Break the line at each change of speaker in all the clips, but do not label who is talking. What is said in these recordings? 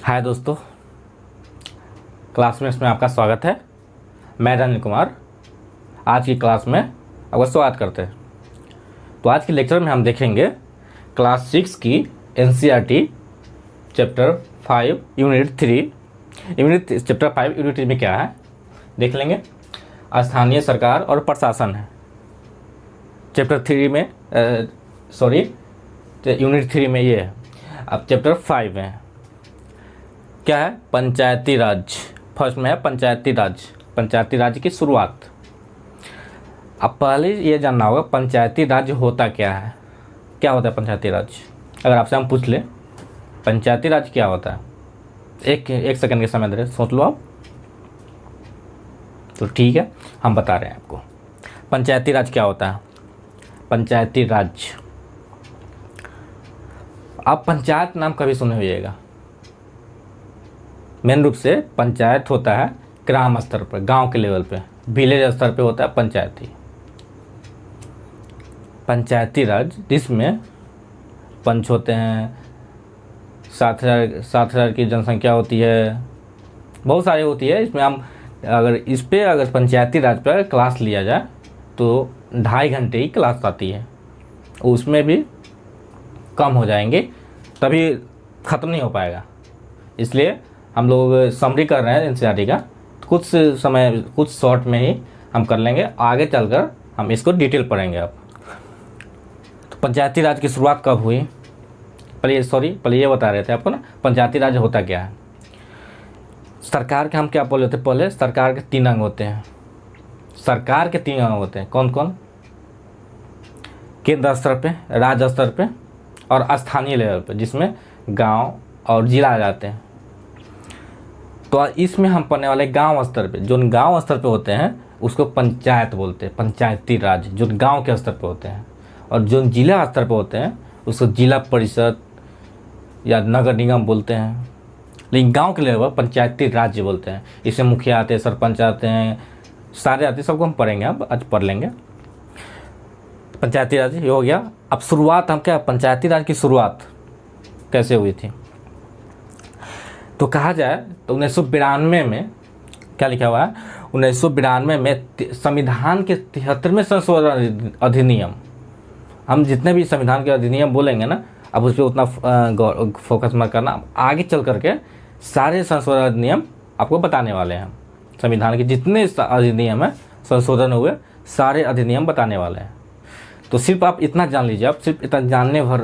हाय दोस्तों, क्लासमेट्स में आपका स्वागत है। मैं अनिल कुमार आज की क्लास में आपका स्वागत करते हैं। तो आज के लेक्चर में हम देखेंगे क्लास 6 की NCERT chapter 5 unit 3 chapter 5 unit 3 में क्या है देख लेंगे। स्थानीय सरकार और प्रशासन है चैप्टर 3 में, यूनिट 3 में ये है। अब चैप्टर 5 में क्या है? पंचायती राज। फर्स्ट में है पंचायती राज की शुरुआत। अब पहले ये जानना होगा पंचायती राज होता क्या है। क्या होता है पंचायती राज? अगर आपसे हम पूछ ले पंचायती राज क्या होता है, एक सेकंड के समय दे सोच लो आप। तो ठीक है, हम बता रहे हैं आपको पंचायती राज क्या होता है। पंचायती राज, आप पंचायत नाम कभी सुने होइएगा। मेन रूप से पंचायत होता है ग्राम स्तर पर, गांव के लेवल पे, विलेज स्तर पे होता है पंचायती राज, जिसमें पंच होते हैं, 7,000 की जनसंख्या होती है, बहुत सारी होती है। इसमें हम अगर पंचायती राज पर क्लास लिया जाए तो 2.5 घंटे ही क्लास आती है, उसमें भी कम हो जाएंगे, तभी ख़त्म नहीं हो पाएगा। इसलिए हम लोग समरी कर रहे हैं एनसीईआरटी का, कुछ शॉर्ट में ही हम कर लेंगे। आगे चलकर हम इसको डिटेल पढ़ेंगे। अब तो पंचायती राज की शुरुआत कब हुई? पहले ये बता रहे थे आपको ना, पंचायती राज होता क्या है। सरकार के हम क्या बोले थे पहले? सरकार के 3 अंग होते हैं। सरकार के 3 अंग होते हैं। कौन कौन? केंद्र स्तर पे, राज्य स्तर पे और स्थानीय लेवल पे, जिसमें गांव और जिला आ जाते हैं। तो इसमें हम पढ़ने वाले गांव स्तर पे, जो गांव स्तर पे होते हैं उसको पंचायत बोलते हैं, पंचायती राज, जो गांव के स्तर पे होते हैं। और जो जिला स्तर पे होते हैं उसको जिला परिषद या नगर निगम बोलते हैं। लेकिन गांव के लेवल पंचायती राज्य बोलते हैं। इसमें मुखिया आते हैं, सरपंच आते हैं, सारे आते हैं, सबको हम पढ़ेंगे। अब आज पढ़ लेंगे पंचायती राज, ये हो गया। अब शुरुआत हम क्या, पंचायती राज की शुरुआत कैसे हुई थी तो कहा जाए तो 1992 में क्या लिखा हुआ है? 1992 में संविधान के 73वें संशोधन अधिनियम, हम जितने भी संविधान के अधिनियम बोलेंगे ना, अब उस पर उतना फोकस मत करना। आगे चल करके सारे संशोधन अधिनियम आपको बताने वाले हैं। संविधान के जितने अधिनियम है संशोधन हुए, सारे अधिनियम बताने वाले हैं। तो सिर्फ आप इतना जान लीजिए, आप सिर्फ इतना जानने भर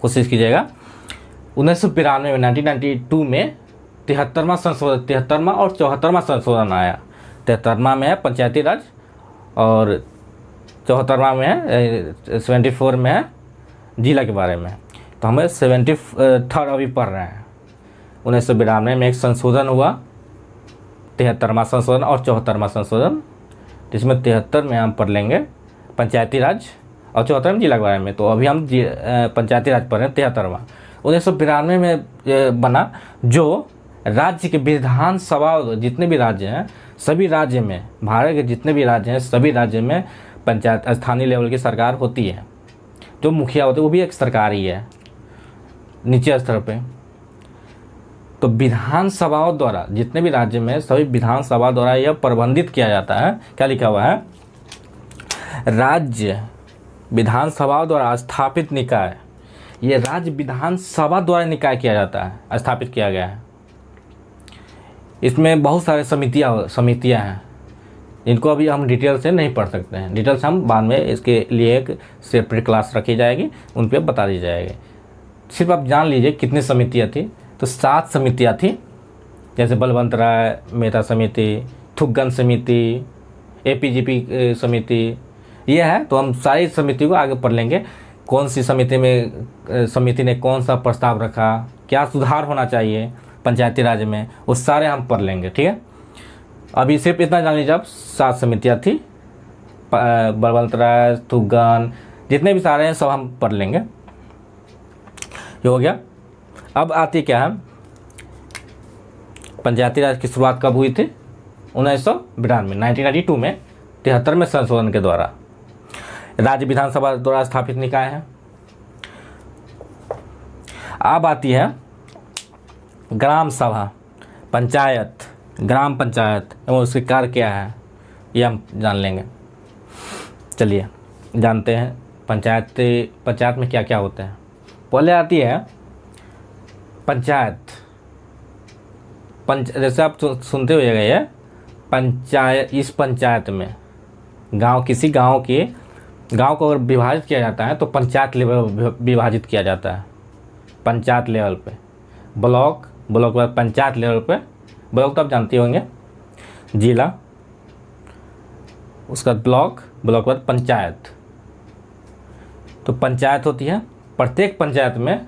कोशिश कीजिएगा। 1992 में 1992 में 73वां और 74वां संशोधन आया। 73वां में है पंचायती राज और 74वां में है 74 में है जिला के बारे में। तो हमें 73rd अभी पढ़ रहे हैं। 1992 में एक संशोधन हुआ, 73वां संशोधन और 74वां संशोधन, जिसमें 73 में हम पढ़ लेंगे पंचायती राज और 74 में जिला के बारे में। तो अभी हम पंचायती राज पढ़ रहे हैं 73वां। 1992 में बना, जो राज्य के विधानसभा, जितने भी राज्य हैं सभी राज्य में, भारत के जितने भी राज्य हैं सभी राज्य में पंचायत, स्थानीय लेवल की सरकार होती है। जो मुखिया होते हैं वो भी एक सरकार ही है नीचे स्तर पे। तो विधानसभाओं द्वारा, जितने भी राज्य में सभी विधानसभा द्वारा यह प्रबंधित किया जाता है। क्या लिखा हुआ है? राज्य विधानसभा द्वारा स्थापित निकाय, ये राज्य विधानसभा द्वारा निकाय किया जाता है, स्थापित किया गया है। इसमें बहुत सारे समितियां हैं, जिनको अभी हम डिटेल से नहीं पढ़ सकते हैं। डिटेल से हम बाद में इसके लिए एक सेपरेट क्लास रखी जाएगी, उन पर बता दी जाएगी। सिर्फ आप जान लीजिए कितनी समितियां थी। तो 7 समितियां थी, जैसे बलवंत राय मेहता समिति, थुग्गन समिति, एपीजीपी समिति, ये है। तो हम सारी समिति को आगे पढ़ लेंगे। कौन सी समिति ने कौन सा प्रस्ताव रखा, क्या सुधार होना चाहिए पंचायती राज में, वो सारे हम पढ़ लेंगे। ठीक है, अभी सिर्फ इतना जान लीजिए आप, 7 समितियाँ थी, बलवंत राय, थुग्गन, जितने भी सारे हैं सब हम पढ़ लेंगे। ये हो गया। अब आती क्या है, पंचायती राज की शुरुआत कब हुई थी? 1992 में 73वें संशोधन के द्वारा। राज्य विधानसभा द्वारा स्थापित निकाय है। अब आती है ग्राम सभा, पंचायत, ग्राम पंचायत एवं उसके कार्य क्या है ये हम जान लेंगे। चलिए जानते हैं पंचायत में क्या क्या होता है। पहले आती है पंचायत। जैसे आप सुनते होइएगा ये पंचायत। इस पंचायत में किसी गांव को अगर विभाजित किया जाता है तो पंचायत लेवल विभाजित किया जाता है। पंचायत लेवल पे, ब्लॉक के बाद पंचायत लेवल पे, ब्लॉक तो आप जानते होंगे, जिला, उसका ब्लॉक के बाद पंचायत। तो पंचायत होती है। प्रत्येक पंचायत में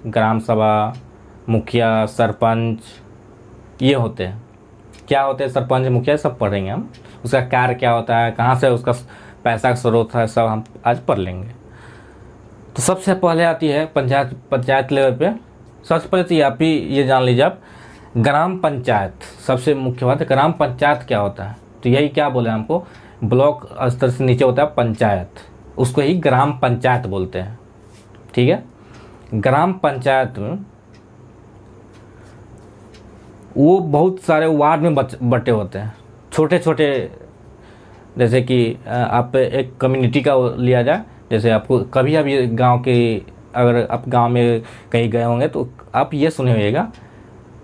ग्राम सभा, मुखिया, सरपंच ये होते हैं। क्या होते हैं सरपंच, मुखिया, सब पढ़ेंगे हम। उसका कार्य क्या होता है, कहाँ से उसका पैसा का स्रोत है, सब हम आज पढ़ लेंगे। तो सबसे पहले आती है पंचायत लेवल पे। सबसे पहले तो आप ही ये जान लीजिए आप, ग्राम पंचायत सबसे मुख्य बात है। ग्राम पंचायत क्या होता है, तो यही क्या बोले हमको, ब्लॉक स्तर से नीचे होता है पंचायत, उसको ही ग्राम पंचायत बोलते हैं। ठीक है। ग्राम पंचायत में वो बहुत सारे वार्ड में बटे होते हैं, छोटे छोटे। जैसे कि आप एक कम्युनिटी का लिया जाए, जैसे आपको कभी अभी गांव के, अगर आप गांव में कहीं गए होंगे तो आप ये सुने होइएगा,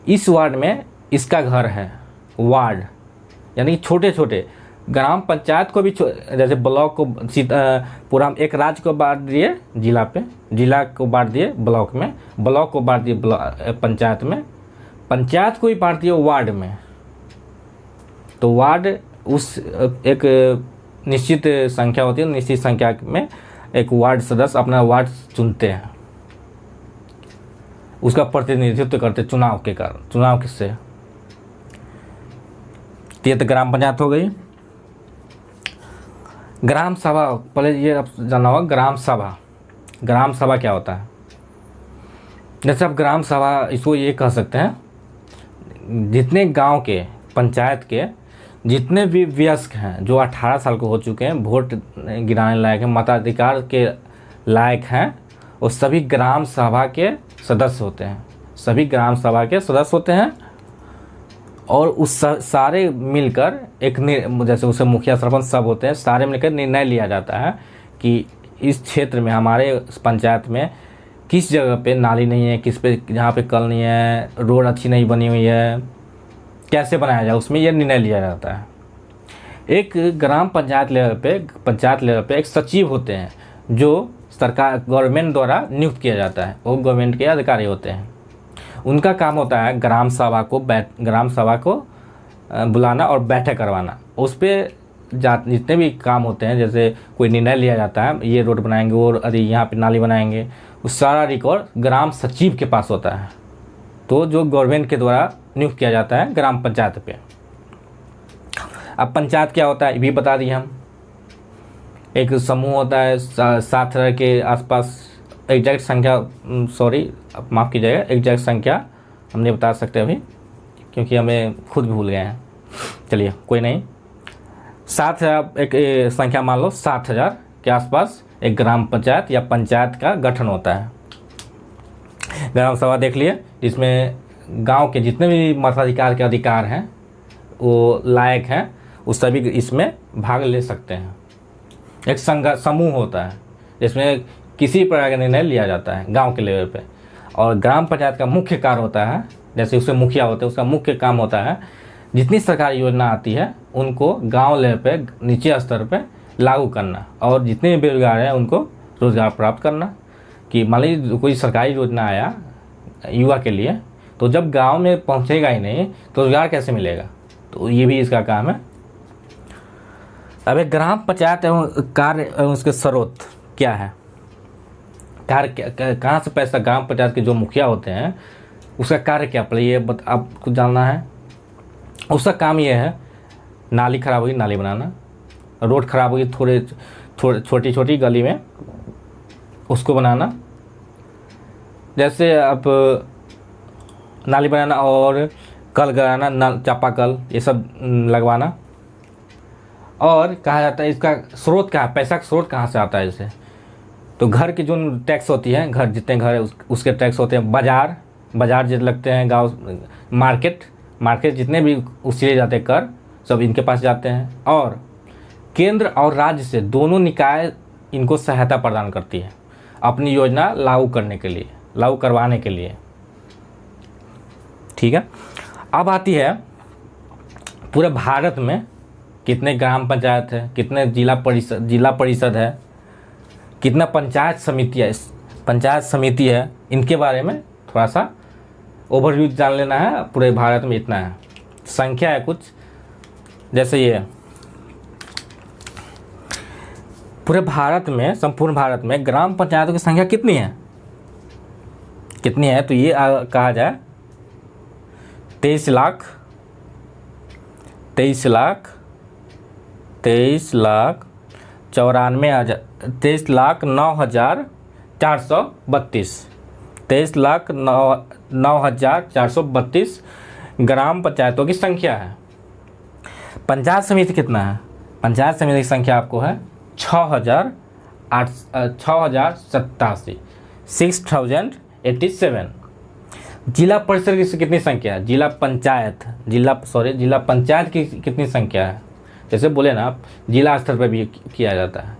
इस वार्ड में इसका घर है। वार्ड यानी छोटे छोटे। ग्राम पंचायत को भी जैसे ब्लॉक को पूरा एक राज्य को बांट दिए जिला पे, जिला को बांट दिए ब्लॉक में, ब्लॉक को बांट दिए पंचायत में, पंचायत को ही बांट दिए वार्ड में। तो वार्ड उस एक निश्चित संख्या होती है, निश्चित संख्या में एक वार्ड सदस्य अपना वार्ड चुनते हैं, उसका प्रतिनिधित्व करते चुनाव के कारण। चुनाव किससे, ये तो ग्राम पंचायत हो गई। ग्राम सभा, पहले ये आप जानना होगा ग्राम सभा। ग्राम सभा क्या होता है, जैसे आप ग्राम सभा इसको ये कह सकते हैं, जितने गांव के पंचायत के जितने भी वयस्क हैं जो 18 साल के हो चुके हैं, वोट गिराने लायक हैं, मताधिकार के लायक हैं, वो सभी ग्राम सभा के सदस्य होते हैं। सभी ग्राम सभा के सदस्य होते हैं और उस सारे मिलकर एक, जैसे उसे मुखिया सरपंच सब होते हैं, सारे मिलकर निर्णय लिया जाता है कि इस क्षेत्र में, हमारे पंचायत में किस जगह पे नाली नहीं है, किस पे जहाँ पे कल नहीं है, रोड अच्छी नहीं बनी हुई है, कैसे बनाया जाए, उसमें यह निर्णय लिया जाता है। एक ग्राम पंचायत लेवल पे एक सचिव होते हैं जो सरकार गवर्नमेंट द्वारा नियुक्त किया जाता है, वो गवर्नमेंट के अधिकारी होते हैं। उनका काम होता है ग्राम सभा को बुलाना और बैठक करवाना। उस पर जितने भी काम होते हैं, जैसे कोई निर्णय लिया जाता है, ये रोड बनाएंगे और अरे यहाँ पे नाली बनाएंगे, उस सारा रिकॉर्ड ग्राम सचिव के पास होता है। तो जो गवर्नमेंट के द्वारा नियुक्त किया जाता है ग्राम पंचायत पे। अब पंचायत क्या होता है ये भी बता दिए हम। एक समूह होता है 7,000 के आसपास, एग्जैक्ट संख्या, सॉरी माफ़ कीजिएगा, एग्जैक्ट संख्या हम नहीं बता सकते अभी क्योंकि हमें खुद भूल गए हैं। चलिए कोई नहीं, 7,000 एक संख्या मान लो, 7,000 के आसपास एक ग्राम पंचायत या पंचायत का गठन होता है। ग्राम सभा देख लिए, जिसमें गांव के जितने भी मताधिकार के अधिकार हैं, वो लायक हैं, उस सभी इसमें भाग ले सकते हैं। एक समूह होता है जिसमें किसी प्रकार का निर्णय लिया जाता है गांव के लेवल पे। और ग्राम पंचायत का मुख्य कार्य होता है, जैसे उसमें मुखिया होते हैं, उसका मुख्य काम होता है जितनी सरकारी योजना आती है उनको गांव लेवल पे, नीचे स्तर पे लागू करना, और जितने बेरोजगार हैं उनको रोजगार प्राप्त करना। कि मान लीजिए कोई सरकारी योजना आया युवा के लिए, तो जब गांव में पहुंचेगा ही नहीं तो रोजगार कैसे मिलेगा, तो ये भी इसका काम है। अब एक ग्राम पंचायत एवं कार्य एवं उसके स्रोत क्या है, कार्य कहाँ से पैसा, ग्राम पंचायत के जो मुखिया होते हैं उसका कार्य क्या, पहले ये आपको जानना है। उसका काम ये है, नाली खराब होगी नाली बनाना, रोड खराब होगी थोड़े छोटी छोटी गली में उसको बनाना, जैसे आप नाली बनाना और कल लगाना, चापाकल ये सब लगवाना। और कहा जाता है इसका स्रोत क्या है, पैसा का स्रोत कहाँ से आता है इसे, तो घर की जो टैक्स होती है, घर जितने घर है उसके टैक्स होते हैं, बाजार बाजार जितने लगते हैं, गांव मार्केट जितने भी उसीले जाते हैं कर, सब इनके पास जाते हैं। और केंद्र और राज्य से दोनों निकाय इनको सहायता प्रदान करती है अपनी योजना लागू करवाने के लिए। ठीक है, अब आती है पूरे भारत में कितने ग्राम पंचायत है, कितने जिला परिषद है, कितना पंचायत समिति है, इनके बारे में थोड़ा सा ओवरव्यू जान लेना है। पूरे भारत में इतना है, संख्या है कुछ, जैसे ये पूरे भारत में, संपूर्ण भारत में ग्राम पंचायतों की संख्या कितनी है तो ये कहा जाए 23 लाख 23,09,432 ग्राम पंचायतों की संख्या है। पंचायत समिति कितना है? पंचायत समिति की संख्या आपको है 6,087, 6,087। जिला परिषद की कितनी संख्या है? जिला पंचायत की कितनी संख्या है? जैसे बोले ना आप, जिला स्तर पर भी किया जाता है,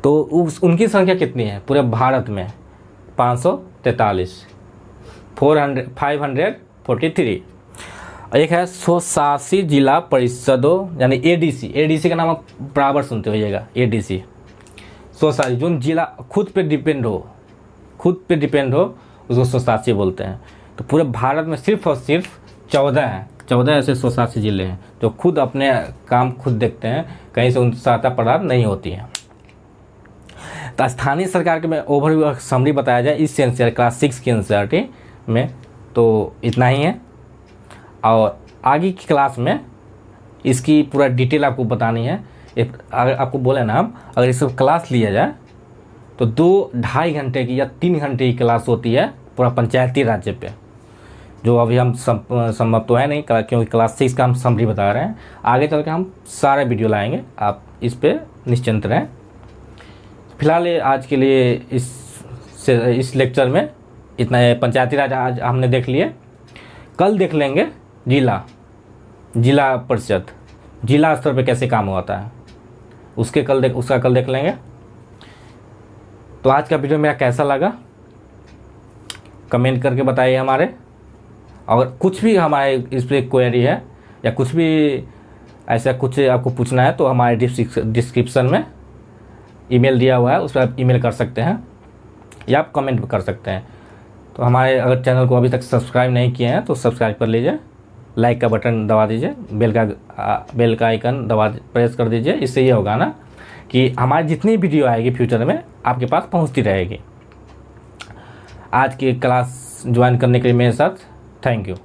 तो उनकी संख्या कितनी है पूरे भारत में? 543, 543। एक है 187 जिला परिषदों, यानी एडीसी का नाम आप बराबर सुनते होइएगा। एडीसी 187, जो जिला खुद पे डिपेंड हो उसको 187 बोलते हैं। तो पूरे भारत में सिर्फ और सिर्फ 14 ऐसे 187 जिले हैं जो खुद अपने काम खुद देखते हैं, कहीं से उनकी सहायता प्रदान नहीं होती है। तो स्थानीय सरकार के में ओवरव्यू समरी बताया जाए इस एनसीईआरटी क्लास 6 की एनसीईआरटी में, तो इतना ही है। और आगे की क्लास में इसकी पूरा डिटेल आपको बतानी है। अगर आपको बोले ना हम, अगर इस क्लास लिया जाए तो 2-2.5 घंटे की या 3 घंटे की क्लास होती है पूरा पंचायती राज्य पे, जो अभी हम संभव तो है नहीं, क्योंकि क्लास 6 का हम समरी बता रहे हैं। आगे चल के हम सारे वीडियो लाएंगे, आप इस पे निश्चिंत रहें। फिलहाल आज के लिए इस लेक्चर में इतना है। पंचायती राज आज हमने देख लिए, कल देख लेंगे जिला परिषद, जिला स्तर पे कैसे काम होता है, उसका कल देख लेंगे। तो आज का वीडियो मेरा कैसा लगा कमेंट करके बताइए हमारे। और कुछ भी हमारे इस पर क्वेरी है या कुछ भी ऐसा कुछ आपको पूछना है तो हमारे डिस्क्रिप्शन में ईमेल दिया हुआ है, उस पर आप ईमेल कर सकते हैं या आप कमेंट कर सकते हैं। तो हमारे अगर चैनल को अभी तक सब्सक्राइब नहीं किए हैं तो सब्सक्राइब कर लीजिए, लाइक का बटन दबा दीजिए, बेल का आइकन प्रेस कर दीजिए। इससे ये होगा ना कि हमारी जितनी वीडियो आएगी फ्यूचर में आपके पास पहुंचती रहेगी। आज की क्लास ज्वाइन करने के लिए मेरे साथ थैंक यू।